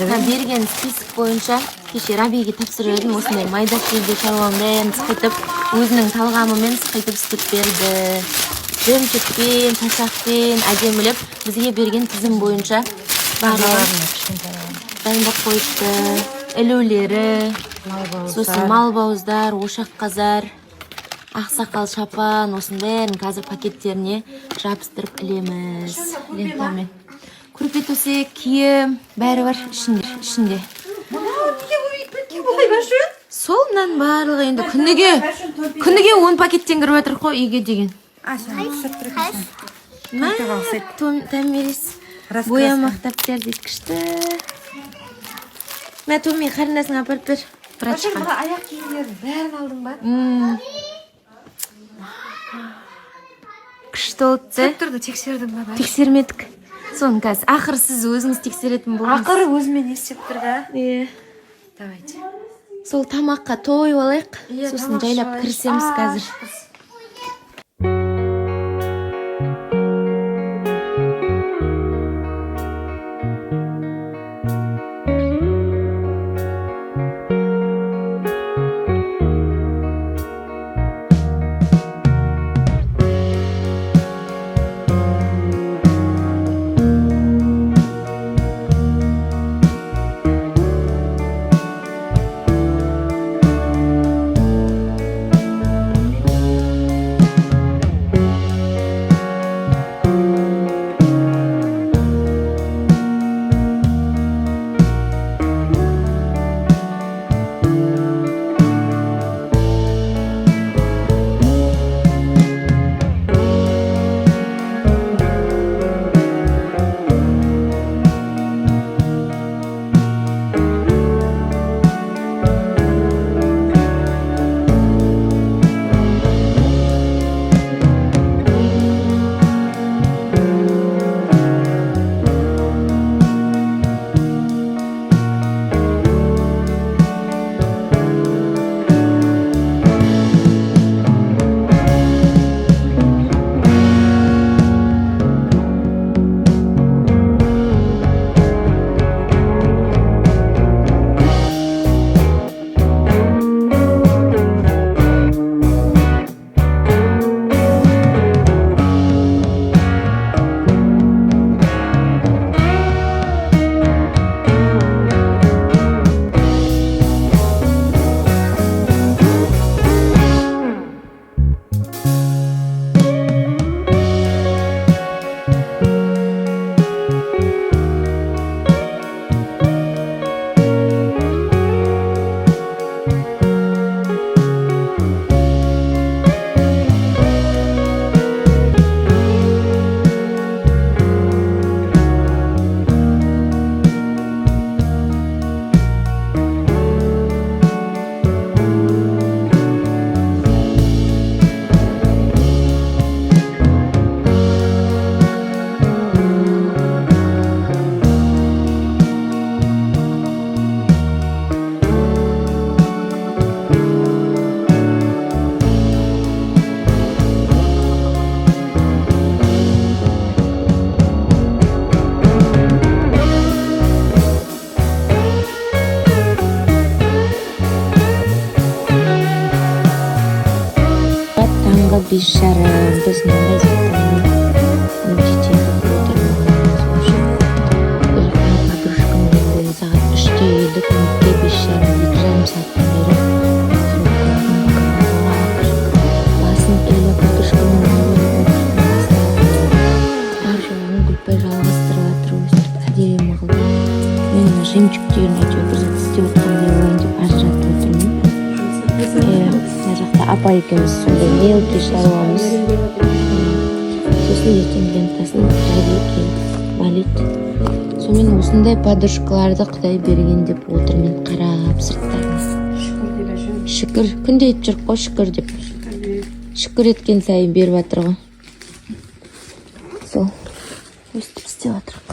берген список бойынша кеше Рабиге тапсырып едім, осындай майда кезде шаруаның бәрін сықайтып, өзінің талғамымен сықайтып істеп берді. Жемчікпен, тасақпен әдемілеп бізге берген тізім бойынша барлығын дайындап қойыпты. Ілулері, сосын малбауыздар, ошақ қазар, ақсақал шапан, осының бәрін қазір пакеттеріне жабыстырып ілеміз. Лентамен. Көрпе төсек, киім, бәрі бар ішінде. Солынан барлығы енді күніге 10 пакеттен кіріп жатыр қой үйге деген. Тәмерес боямақ таптар дейді күшті. Мә Томи қарындасың апарып бер. Аяқ киімдердің бәрін алдың ба? Күшті олды. Септерді тексердің ба? Тексермедік. Соның қазір ақыры сіз өзіңіз тексеретін болыңыз. Ақыры өзімен естеп тұр да? Давайте. Сол тамаққа тойып алайық. Сосын жайлап кірісеміз қазір. Biz şarap, biz namaz kıldık. Çiçeği koyduk. Подружкам geldi. Saat 3'te yedik. Mükke biz şarap. 2 жарым saatten beri. Basın öyle подружкамın Arşavını Gülpay жалғастырып жатыр. Әдемі қылды. Мен жемчүктерін әйтеуір бір зат істеп отқан болайын деп ажыратып отырмын. Мына жақта апа екеуміз сондай мелкий шаруамыз. Сосын ертең лентасын Рабиге валид. Сонымен осындай подружкаларды Құдай берген деп отырмын, қарап сырттарына. Шүкір. Күнде айтып жүр ғой шүкір деп. Шүкір еткен сайын беріп жатыр ғой. Сол. Өстіп істеп жатыр.